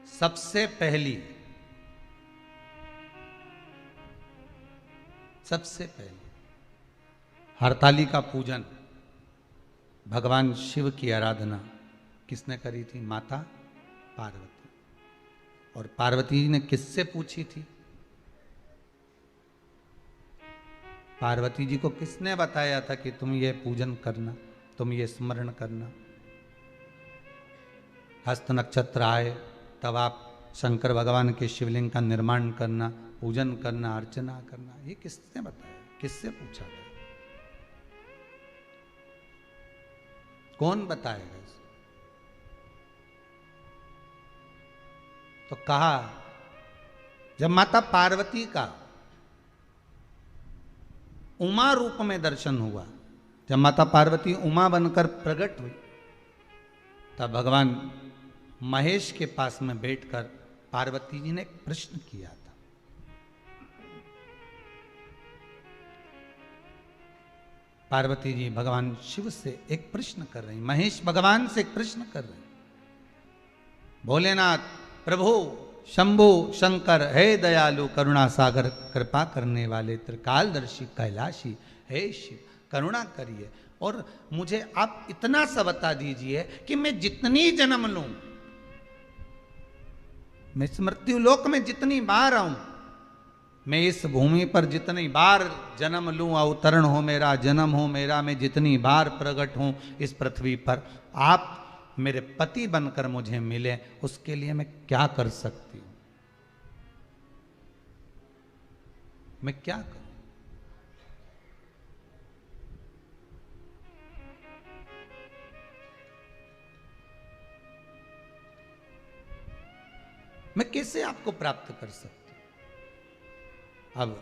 सबसे पहली हरताली का पूजन, भगवान शिव की आराधना किसने करी थी? माता पार्वती। और पार्वती जी ने किससे पूछी थी? पार्वती जी को किसने बताया था कि तुम ये पूजन करना, तुम ये स्मरण करना? हस्त नक्षत्र आए तब आप शंकर भगवान के शिवलिंग का निर्माण करना, पूजन करना, अर्चना करना, ये किसने बताया, किससे पूछा था? कौन बताएगा इसको? तो कहा जब माता पार्वती का उमा रूप में दर्शन हुआ, जब माता पार्वती उमा बनकर प्रकट हुई, तब भगवान महेश के पास में बैठकर पार्वती जी ने एक प्रश्न किया था। पार्वती जी भगवान शिव से एक प्रश्न कर रही, महेश भगवान से एक प्रश्न कर रहे, भोलेनाथ प्रभु शंभु शंकर, हे दयालु करुणा सागर, कृपा करने वाले त्रिकालदर्शी कैलाशी, हे शिव करुणा करिए और मुझे आप इतना सा बता दीजिए कि मैं जितनी जन्म लूं, मैं इस मृत्यु लोक में जितनी बार आऊं, मैं इस भूमि पर जितनी बार जन्म लूं, अवतरण हो मेरा, जन्म हो मेरा, मैं जितनी बार प्रकट हूं इस पृथ्वी पर, आप मेरे पति बनकर मुझे मिले, उसके लिए मैं क्या कर सकती हूं? मैं क्या करूं? मैं कैसे आपको प्राप्त कर सकती हूं? अब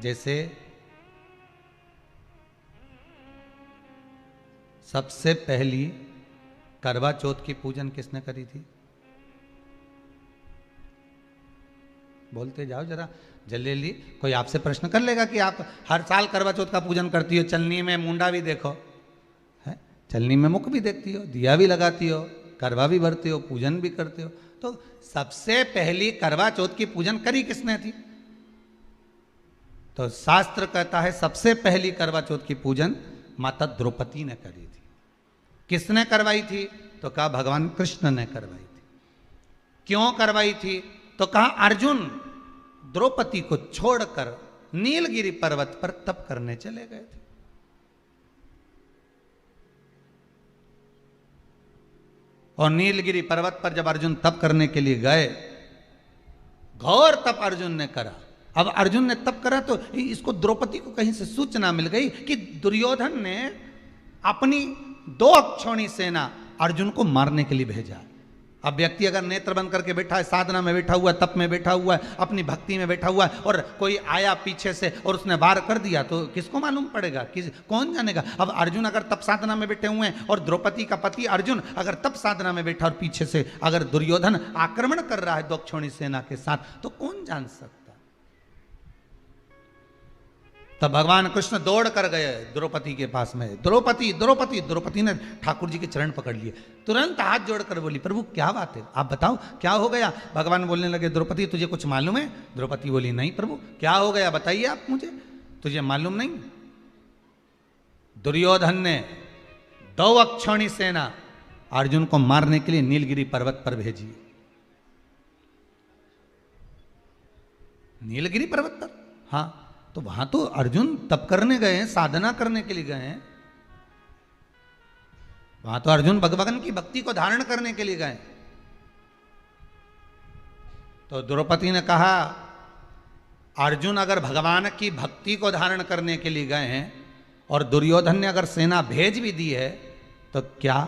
जैसे सबसे पहली करवा चौथ की पूजन किसने करी थी? बोलते जाओ जरा जल्दी। कोई आपसे प्रश्न कर लेगा कि आप हर साल करवा चौथ का पूजन करती हो, चलनी में मुंडा भी देखो है, चलनी में मुख भी देखती हो, दिया भी लगाती हो, करवा भी भरती हो, पूजन भी करते हो। तो सबसे पहली करवा चौथ की पूजन करी किसने थी? तो शास्त्र कहता है सबसे पहली करवा चौथ की पूजन माता द्रौपदी ने करी थी। किसने करवाई थी? तो कहा भगवान कृष्ण ने करवाई थी। क्यों करवाई थी? तो कहा अर्जुन द्रौपदी को छोड़कर नीलगिरी पर्वत पर तप करने चले गए थे। और नीलगिरी पर्वत पर जब अर्जुन तप करने के लिए गए, घोर तप अर्जुन ने करा। अब अर्जुन ने तप करा तो इसको द्रौपदी को कहीं से सूचना मिल गई कि दुर्योधन ने अपनी 2 अक्षौणी सेना अर्जुन को मारने के लिए भेजा। अब व्यक्ति अगर नेत्र बंद करके बैठा है, साधना में बैठा हुआ है, तप में बैठा हुआ है, अपनी भक्ति में बैठा हुआ है, और कोई आया पीछे से और उसने वार कर दिया, तो किसको मालूम पड़ेगा? कौन जानेगा? अब अर्जुन अगर तप साधना में बैठे हुए हैं और द्रौपदी का पति अर्जुन अगर तप साधना में बैठा और पीछे से अगर दुर्योधन आक्रमण कर रहा है 2 अक्षौणी सेना के साथ, तो कौन जान सकता? तब भगवान कृष्ण दौड़ कर गए द्रौपदी के पास में। द्रौपदी द्रौपदी द्रौपदी ने ठाकुर जी के चरण पकड़ लिए, तुरंत हाथ जोड़कर बोली प्रभु क्या बात है, आप बताओ क्या हो गया? भगवान बोलने लगे द्रौपदी तुझे कुछ मालूम है? द्रौपदी बोली नहीं प्रभु, क्या हो गया बताइए आप मुझे, तुझे मालूम नहीं? दुर्योधन ने 2 अक्षौणी सेना अर्जुन को मारने के लिए नीलगिरी पर्वत पर भेजी। नीलगिरी पर्वत पर, हाँ, तो वहां तो अर्जुन तप करने गए हैं, साधना करने के लिए गए हैं, वहां तो अर्जुन भगवान की भक्ति को धारण करने के लिए गए। तो द्रौपदी ने कहा अर्जुन अगर भगवान की भक्ति को धारण करने के लिए गए हैं और दुर्योधन ने अगर सेना भेज भी दी है, तो क्या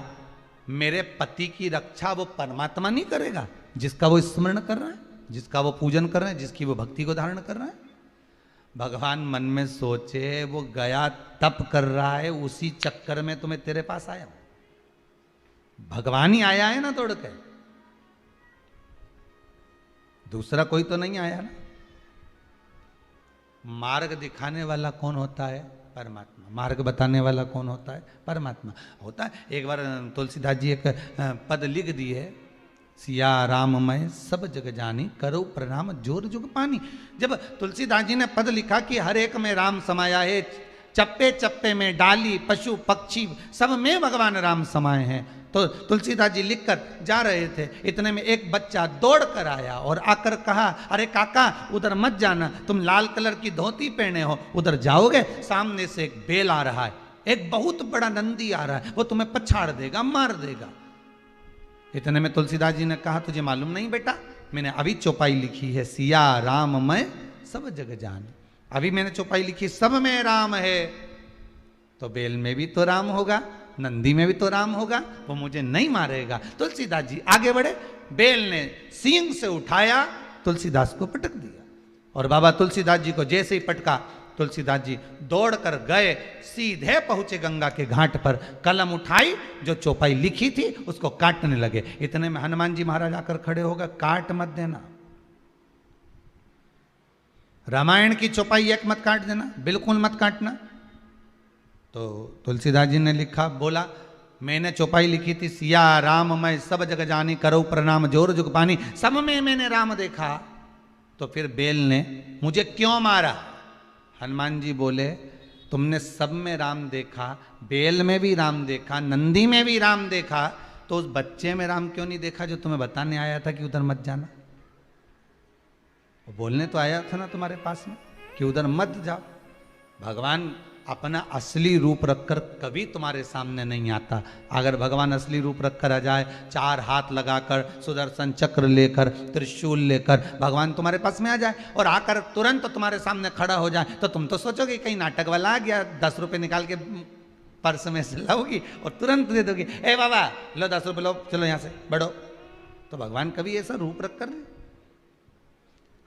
मेरे पति की रक्षा वो परमात्मा नहीं करेगा जिसका वो स्मरण कर रहे हैं, जिसका वो पूजन कर रहे हैं, जिसकी वो भक्ति को धारण कर रहे हैं? भगवान मन में सोचे वो गया तप कर रहा है, उसी चक्कर में तुम्हें तेरे पास आया, भगवान ही आया है ना दौड़ के, दूसरा कोई तो नहीं आया ना। मार्ग दिखाने वाला कौन होता है? परमात्मा। मार्ग बताने वाला कौन होता है? परमात्मा होता है। एक बार तुलसीदास जी एक पद लिख दिए, सिया राममय सब जग जानी, करो प्रणाम जोर जुग पानी। जब तुलसीदास जी ने पद लिखा कि हर एक में राम समाया है, चप्पे चप्पे में डाली पशु पक्षी सब में भगवान राम समाये हैं, तो तुलसीदास जी लिखकर जा रहे थे, इतने में एक बच्चा दौड़ कर आया और आकर कहा, अरे काका उधर मत जाना, तुम लाल कलर की धोती पहने हो, उधर जाओगे सामने से एक बेल आ रहा है, एक बहुत बड़ा नंदी आ रहा है, वो तुम्हें पछाड़ देगा, मार देगा। इतने में तुलसीदास जी ने कहा, तुझे मालूम नहीं बेटा, मैंने अभी चौपाई लिखी है, सिया राममय सब जग जानी। अभी मैंने चौपाई लिखी, सब में राम है, तो बेल में भी तो राम होगा, नंदी में भी तो राम होगा, वो मुझे नहीं मारेगा। तुलसीदास जी आगे बढ़े, बेल ने सींग से उठाया, तुलसीदास को पटक दिया। और बाबा तुलसीदास जी को जैसे ही पटका, तुलसीदास जी दौड़कर गए, सीधे पहुंचे गंगा के घाट पर, कलम उठाई, जो चौपाई लिखी थी उसको काटने लगे। इतने में हनुमान जी महाराज आकर खड़े हो गए, काट मत देना, रामायण की चौपाई एक मत काट देना, बिल्कुल मत काटना। तो तुलसीदास जी ने लिखा, बोला, मैंने चौपाई लिखी थी, सिया राम मैं सब जग जानी, करो प्रणाम जोर जुग पानी, सब में मैंने राम देखा, तो फिर बेल ने मुझे क्यों मारा? हनुमान जी बोले, तुमने सब में राम देखा, बेल में भी राम देखा, नंदी में भी राम देखा, तो उस बच्चे में राम क्यों नहीं देखा जो तुम्हें बताने आया था कि उधर मत जाना? वो बोलने तो आया था ना तुम्हारे पास में कि उधर मत जाओ। भगवान अपना असली रूप रखकर कभी तुम्हारे सामने नहीं आता। अगर भगवान असली रूप रखकर आ जाए, चार हाथ लगाकर, सुदर्शन चक्र लेकर, त्रिशूल लेकर भगवान तुम्हारे पास में आ जाए और आकर तुरंत तुम्हारे सामने खड़ा हो जाए, तो तुम तो सोचोगे कहीं नाटक वाला आ गया, 10 रुपये निकाल के पर्स में से लाओगी और तुरंत दे दोगी, ए बाबा लो 10 रुपये लो, चलो यहाँ से बढ़ो। तो भगवान कभी ऐसा रूप रख कर,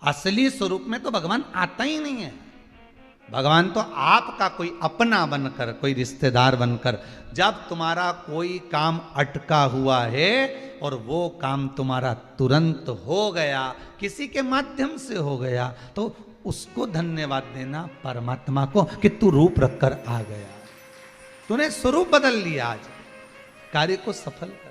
असली स्वरूप में तो भगवान आता ही नहीं है। भगवान तो आपका कोई अपना बनकर, कोई रिश्तेदार बनकर, जब तुम्हारा कोई काम अटका हुआ है और वो काम तुम्हारा तुरंत हो गया, किसी के माध्यम से हो गया, तो उसको धन्यवाद देना परमात्मा को कि तू रूप रखकर आ गया, तूने स्वरूप बदल लिया, आज कार्य को सफल कर।